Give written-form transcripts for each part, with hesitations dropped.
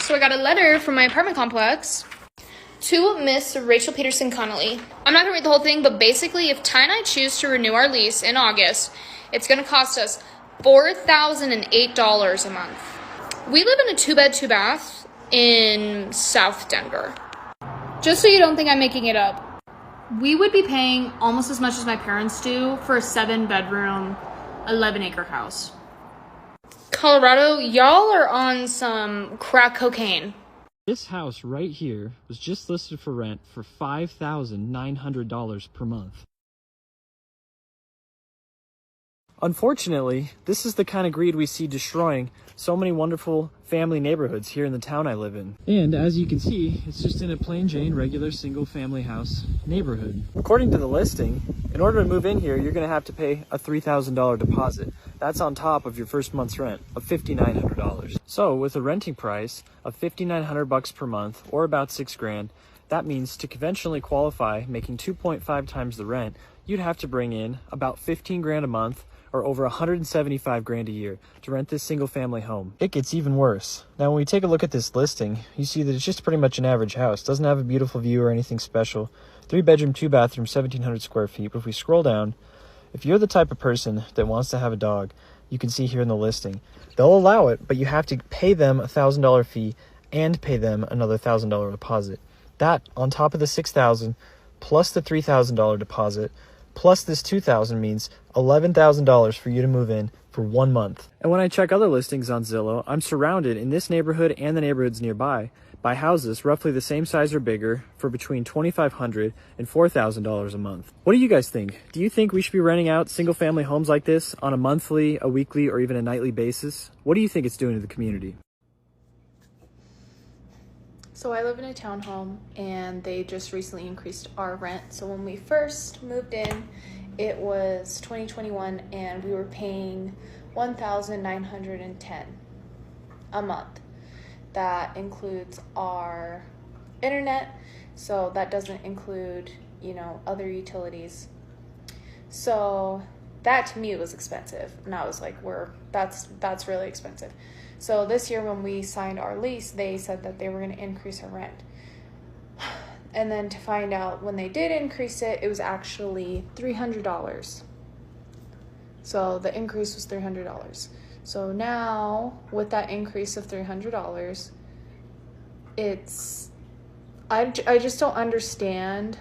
So I got a letter from my apartment complex to Miss Rachel Peterson Connolly. I'm not gonna read the whole thing, but basically, if Ty and I choose to renew our lease in August, it's gonna cost us $4,008 a month. We live in a 2-bed, 2-bath in South Denver. Just so you don't think I'm making it up, we would be paying almost as much as my parents do for a 7-bedroom, 11-acre house. Colorado, y'all are on some crack cocaine. This house right here was just listed for rent for $5,900 per month. Unfortunately, this is the kind of greed we see destroying so many wonderful family neighborhoods here in the town I live in. And as you can see, it's just in a plain Jane, regular single family house neighborhood. According to the listing, in order to move in here, you're going to have to pay a $3,000 deposit. That's on top of your first month's rent of $5,900. So with a renting price of $5,900 per month, or about $6,000, that means to conventionally qualify, making 2.5 times the rent, you'd have to bring in about $15,000 a month, or over $175,000 a year to rent this single family home. It gets even worse. Now when we take a look at this listing, you see that it's just pretty much an average house. Doesn't have a beautiful view or anything special. 3-bedroom, 2-bathroom, 1,700 square feet. But if we scroll down, if you're the type of person that wants to have a dog, you can see here in the listing, they'll allow it, but you have to pay them a $1,000 fee and pay them another $1,000 deposit. That on top of the $6,000 plus the $3,000 deposit plus this $2,000 means $11,000 for you to move in for 1 month. And when I check other listings on Zillow, I'm surrounded in this neighborhood and the neighborhoods nearby by houses roughly the same size or bigger for between $2,500 and $4,000 a month. What do you guys think? Do you think we should be renting out single family homes like this on a monthly, a weekly, or even a nightly basis? What do you think it's doing to the community? So I live in a townhome and they just recently increased our rent. So when we first moved in, it was 2021 and we were paying $1,910 a month. That includes our internet, so that doesn't include, other utilities. So that to me was expensive, and I was like, that's really expensive. So this year when we signed our lease, they said that they were going to increase our rent. And then to find out when they did increase it, it was actually $300. So the increase was $300. So now with that increase of $300, I just don't understand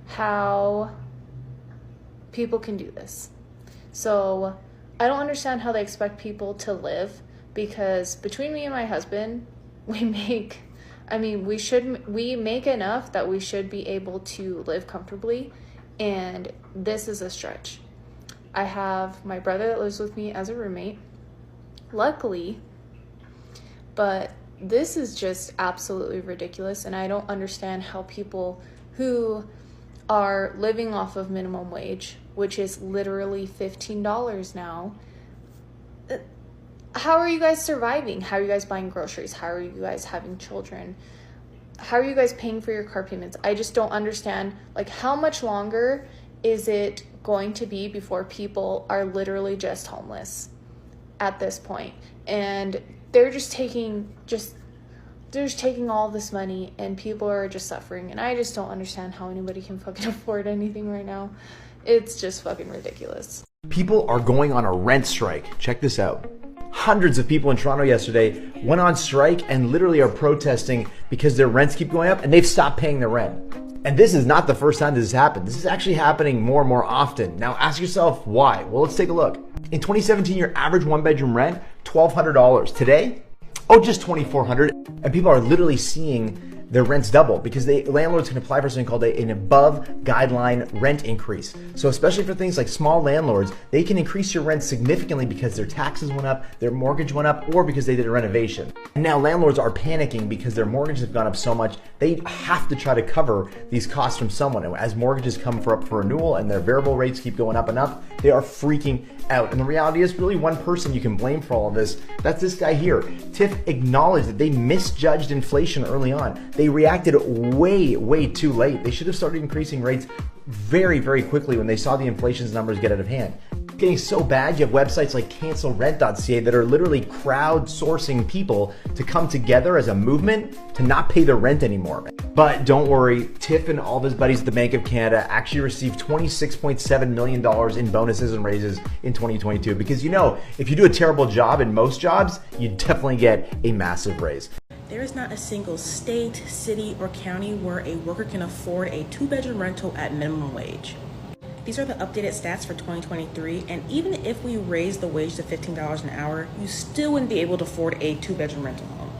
how people can do this. So I don't understand how they expect people to live, because between me and my husband, we make enough that we should be able to live comfortably, and this is a stretch. I have my brother that lives with me as a roommate, luckily, but this is just absolutely ridiculous, and I don't understand how people who are living off of minimum wage, which is literally $15 now, how are you guys surviving? How are you guys buying groceries? How are you guys having children? How are you guys paying for your car payments? I just don't understand, how much longer is it going to be before people are literally just homeless at this point? And they're just taking all this money, and people are just suffering, and I just don't understand how anybody can fucking afford anything right now. It's just fucking ridiculous. People are going on a rent strike. Check this out. Hundreds of people in Toronto yesterday went on strike and literally are protesting because their rents keep going up and they've stopped paying their rent. And this is not the first time this has happened. This is actually happening more and more often. Now ask yourself why. Well, let's take a look. In 2017, your average 1-bedroom rent, $1,200. Today, just $2,400. And people are literally seeing their rents double because landlords can apply for something called an above guideline rent increase. So especially for things like small landlords, they can increase your rent significantly because their taxes went up, their mortgage went up, or because they did a renovation. And now landlords are panicking because their mortgages have gone up so much, they have to try to cover these costs from someone. And as mortgages come up for renewal and their variable rates keep going up and up, they are freaking out. And the reality is really one person you can blame for all of this. That's this guy here. TIFF acknowledged that they misjudged inflation early on. They reacted way too late. They should have started increasing rates very quickly when they saw the inflation numbers get out of hand. getting so bad, you have websites like cancelrent.ca that are literally crowdsourcing people to come together as a movement to not pay their rent anymore. But don't worry, Tiff and all of his buddies at the Bank of Canada actually received $26.7 million in bonuses and raises in 2022 because if you do a terrible job in most jobs, you definitely get a massive raise. There is not a single state, city, or county where a worker can afford a 2-bedroom rental at minimum wage. These are the updated stats for 2023, and even if we raise the wage to $15 an hour, you still wouldn't be able to afford a 2-bedroom rental home.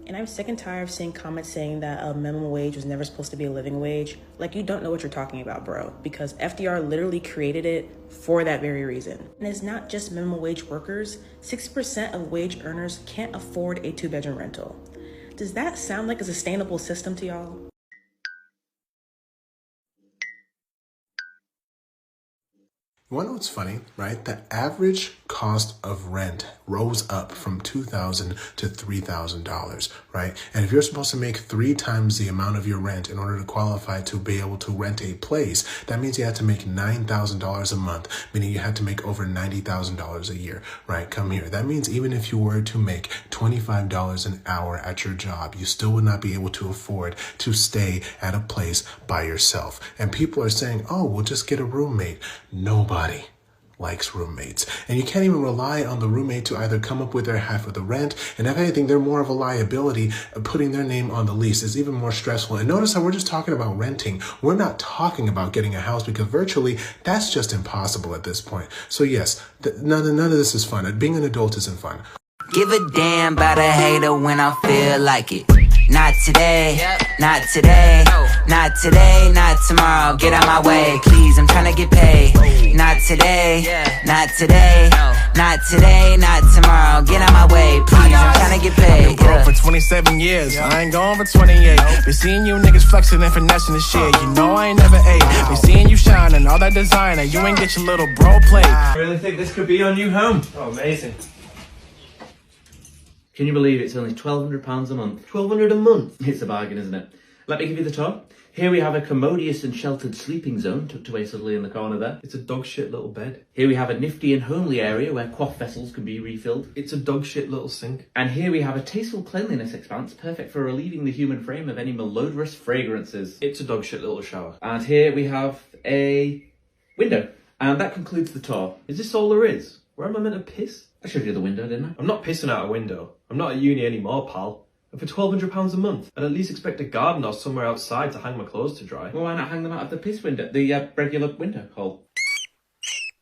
And I'm sick and tired of seeing comments saying that a minimum wage was never supposed to be a living wage. Like, you don't know what you're talking about, bro, because FDR literally created it for that very reason. And it's not just minimum wage workers. 60% of wage earners can't afford a 2-bedroom rental. Does that sound like a sustainable system to y'all? You want to know what's funny, right? The average cost of rent rose up from $2,000 to $3,000, right? And if you're supposed to make 3 times the amount of your rent in order to qualify to be able to rent a place, that means you had to make $9,000 a month, meaning you had to make over $90,000 a year, right? Come here. That means even if you were to make $25 an hour at your job, you still would not be able to afford to stay at a place by yourself. And people are saying, oh, we'll just get a roommate. Nobody likes roommates. And you can't even rely on the roommate to either come up with their half of the rent. And if anything, they're more of a liability. Putting their name on the lease is even more stressful. And notice how we're just talking about renting. We're not talking about getting a house because virtually that's just impossible at this point. So yes, none of this is fun. Being an adult isn't fun. Give a damn about a hater when I feel like it. Not today, not today, not today, not tomorrow. Get out my way, please, I'm tryna get paid. Not today, not today, not today, not tomorrow. Get out my way, please, I'm tryna get paid. Been broke for 27 years, I ain't going for 28. Been seeing you niggas flexing and finessing the shit. You know I ain't never ate. Been seeing you shining, all that designer. You ain't get your little bro plate. I really think this could be your new home. Oh, amazing. Can you believe it's only £1,200 a month? $1,200 a month? It's a bargain, isn't it? Let me give you the tour. Here we have a commodious and sheltered sleeping zone tucked away subtly in the corner there. It's a dog shit little bed. Here we have a nifty and homely area where quaff vessels can be refilled. It's a dog shit little sink. And here we have a tasteful cleanliness expanse, perfect for relieving the human frame of any malodorous fragrances. It's a dog shit little shower. And here we have a window. And that concludes the tour. Is this all there is? Where am I meant to piss? I showed you the window, didn't I? I'm not pissing out a window. I'm not at uni anymore, pal. And for £1,200 a month, I'd at least expect a garden or somewhere outside to hang my clothes to dry. Well, why not hang them out of the piss window, the regular window hole?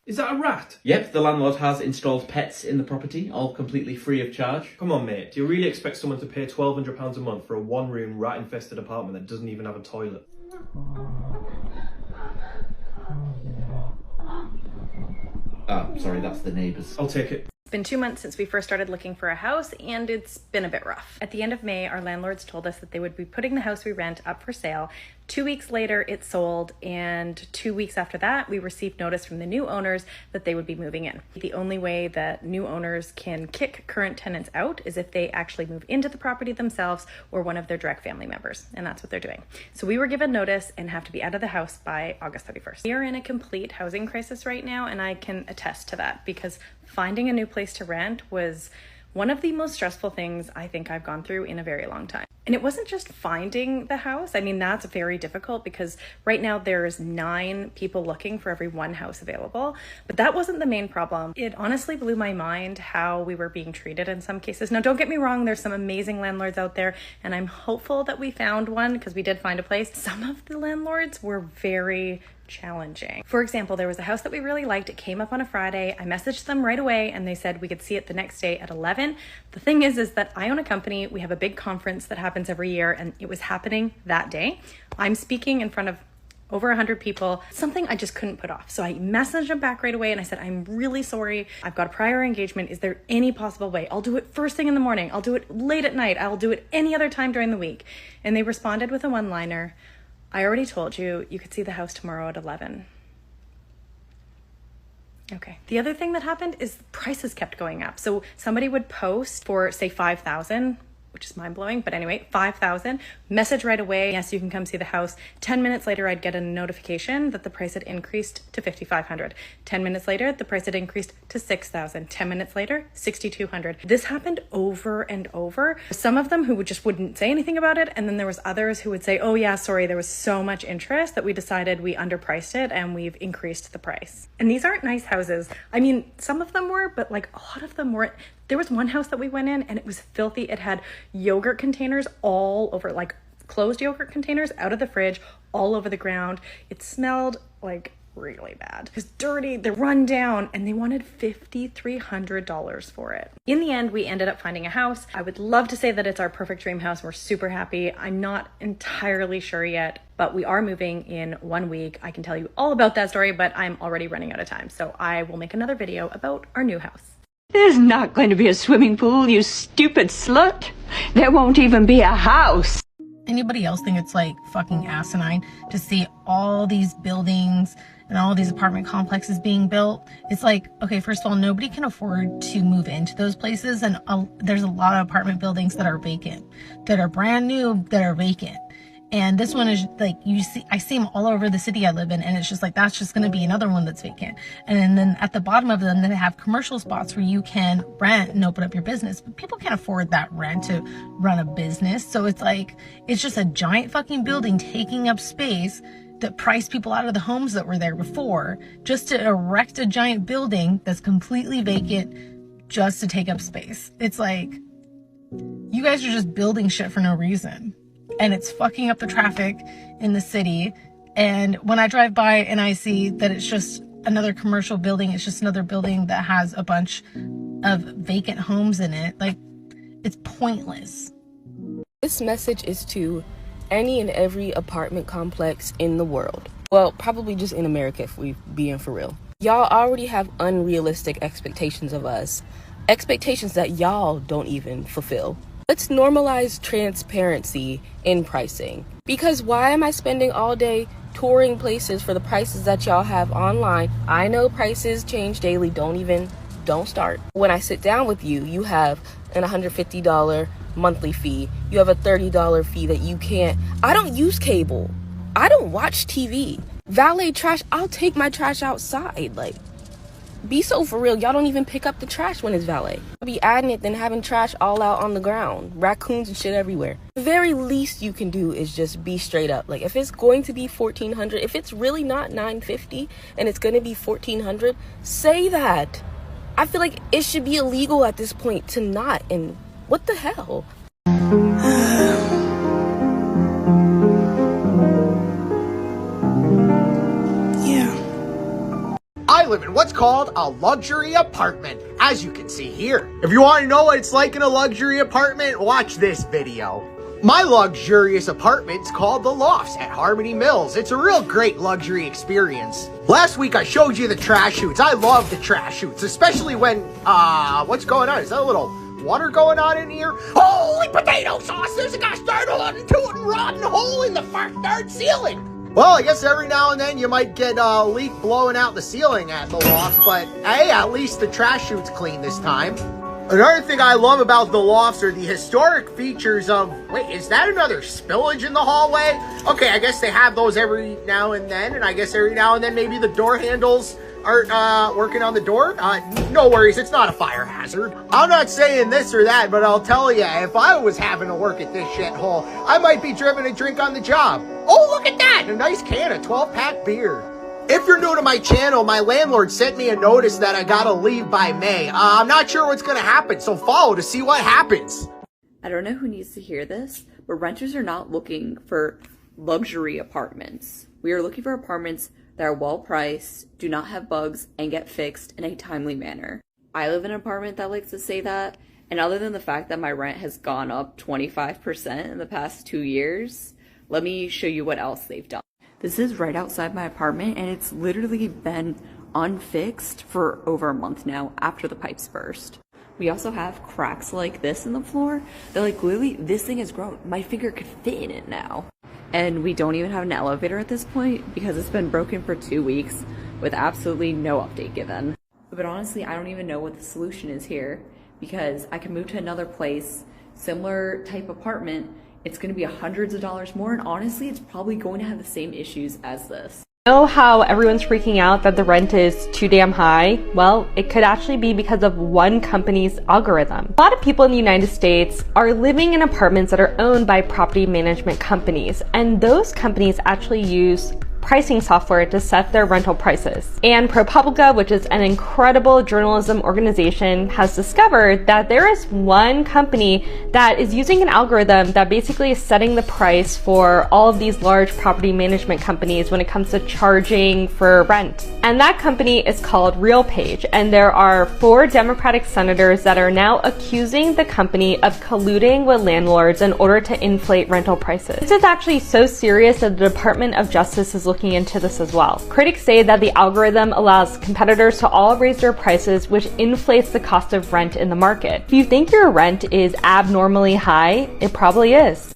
Is that a rat? Yep, the landlord has installed pets in the property, all completely free of charge. Come on, mate. Do you really expect someone to pay £1,200 a month for a one-room, rat-infested apartment that doesn't even have a toilet? Oh, sorry, that's the neighbours. I'll take it. It's been 2 months since we first started looking for a house, and it's been a bit rough. At the end of May, our landlords told us that they would be putting the house we rent up for sale. 2 weeks later, it sold, and 2 weeks after that, we received notice from the new owners that they would be moving in. The only way that new owners can kick current tenants out is if they actually move into the property themselves or one of their direct family members, and that's what they're doing. So we were given notice and have to be out of the house by August 31st. We are in a complete housing crisis right now, and I can attest to that because finding a new place to rent was one of the most stressful things I think I've gone through in a very long time. And it wasn't just finding the house. I mean, that's very difficult because right now there's 9 people looking for every 1 house available. But that wasn't the main problem. It honestly blew my mind how we were being treated in some cases. Now, don't get me wrong, there's some amazing landlords out there, and I'm hopeful that we found one because we did find a place. Some of the landlords were very challenging. For example, there was a house that we really liked. It came up on a Friday. I messaged them right away and they said we could see it the next day at 11. The thing is that I own a company. We have a big conference that happens every year and it was happening that day. I'm speaking in front of over 100 people, something I just couldn't put off. So I messaged them back right away and I said, I'm really sorry. I've got a prior engagement. Is there any possible way? I'll do it first thing in the morning. I'll do it late at night. I'll do it any other time during the week. And they responded with a one-liner. I already told you, you could see the house tomorrow at 11. Okay. The other thing that happened is prices kept going up. So somebody would post for say 5,000, which is mind-blowing. But anyway, $5,000. Message right away, yes, you can come see the house. 10 minutes later, I'd get a notification that the price had increased to $5,500. 10 minutes later, the price had increased to $6,000. 10 minutes later, $6,200. This happened over and over. Some of them who wouldn't say anything about it, and then there was others who would say, oh yeah, sorry, there was so much interest that we decided we underpriced it and we've increased the price. And these aren't nice houses. I mean, some of them were, but like a lot of them weren't. There was one house that we went in and it was filthy. It had yogurt containers all over, like closed yogurt containers out of the fridge, all over the ground. It smelled like really bad. It was dirty, they're run down, and they wanted $5,300 for it. In the end, we ended up finding a house. I would love to say that it's our perfect dream house. We're super happy. I'm not entirely sure yet, but we are moving in 1 week. I can tell you all about that story, but I'm already running out of time. So I will make another video about our new house. There's not going to be a swimming pool, you stupid slut. There won't even be a house. Anybody else think it's like fucking asinine to see all these buildings and all these apartment complexes being built? It's like, okay, first of all, nobody can afford to move into those places, and there's a lot of apartment buildings that are vacant, that are brand new, that are vacant. And this one is like, I see them all over the city I live in, and it's just like, that's just going to be another one that's vacant. And then at the bottom of them, they have commercial spots where you can rent and open up your business, but people can't afford that rent to run a business. So it's like, it's just a giant fucking building taking up space that priced people out of the homes that were there before, just to erect a giant building that's completely vacant just to take up space. It's like, you guys are just building shit for no reason. And it's fucking up the traffic in the city. And when I drive by and I see that it's just another commercial building, it's just another building that has a bunch of vacant homes in it, like, it's pointless. This message is to any and every apartment complex in the world. Well, probably just in America if we being for real. Y'all already have unrealistic expectations of us. Expectations that y'all don't even fulfill. Let's normalize transparency in pricing. Because why am I spending all day touring places for the prices that y'all have online? I know prices change daily. Don't start. When I sit down with you, you have an $150 monthly fee. You have a $30 fee that you can't. I don't use cable. I don't watch TV. Valet trash, I'll take my trash outside. Like, be so for real. Y'all don't even pick up the trash when it's valet. I'll be adding it than having trash all out on the ground. Raccoons and shit everywhere. The very least you can do is just be straight up. Like, if it's going to be $1,400, if it's really not $950 and it's going to be $1,400, say that. I feel like it should be illegal at this point to not, and what the hell? I live in what's called a luxury apartment, as you can see here. If you want to know what it's like in a luxury apartment, watch this video. My luxurious apartment's called The Lofts at Harmony Mills. It's a real great luxury experience. Last week I showed you the trash chutes. I love the trash chutes, especially when, what's going on? Is that a little water going on in here? Holy potato sauce! There's a gosh darn tootin' rotten hole in the third ceiling! Well, I guess every now and then you might get a leak blowing out the ceiling at the loft, but hey, at least the trash chute's clean this time. Another thing I love about the lofts are the historic features of, wait, is that another spillage in the hallway? Okay, I guess they have those every now and then, and I guess every now and then maybe the door handles aren't working on the door. No worries, it's not a fire hazard. I'm not saying this or that, but I'll tell you, if I was having to work at this shithole, I might be driven a drink on the job. Oh, look at that! A nice can of 12-pack beer. If you're new to my channel, my landlord sent me a notice that I gotta leave by May. I'm not sure what's gonna happen, so follow to see what happens. I don't know who needs to hear this, but renters are not looking for luxury apartments. We are looking for apartments that are well priced, do not have bugs, and get fixed in a timely manner. I live in an apartment that likes to say that, and other than the fact that my rent has gone up 25% in the past 2 years, let me show you what else they've done. This is right outside my apartment, and it's literally been unfixed for over a month now after the pipes burst. We also have cracks like this in the floor. They're like, literally, this thing has grown. My finger could fit in it now. And we don't even have an elevator at this point because it's been broken for 2 weeks with absolutely no update given. But honestly, I don't even know what the solution is here because I can move to another place, similar type apartment, it's going to be hundreds of dollars more, and honestly, it's probably going to have the same issues as this. Know how everyone's freaking out that the rent is too damn high? Well, it could actually be because of one company's algorithm. A lot of people in the United States are living in apartments that are owned by property management companies, and those companies actually use pricing software to set their rental prices. And ProPublica, which is an incredible journalism organization, has discovered that there is one company that is using an algorithm that basically is setting the price for all of these large property management companies when it comes to charging for rent. And that company is called RealPage, and there are 4 Democratic senators that are now accusing the company of colluding with landlords in order to inflate rental prices. This is actually so serious that the Department of Justice is looking into this as well. Critics say that the algorithm allows competitors to all raise their prices, which inflates the cost of rent in the market. If you think your rent is abnormally high, it probably is.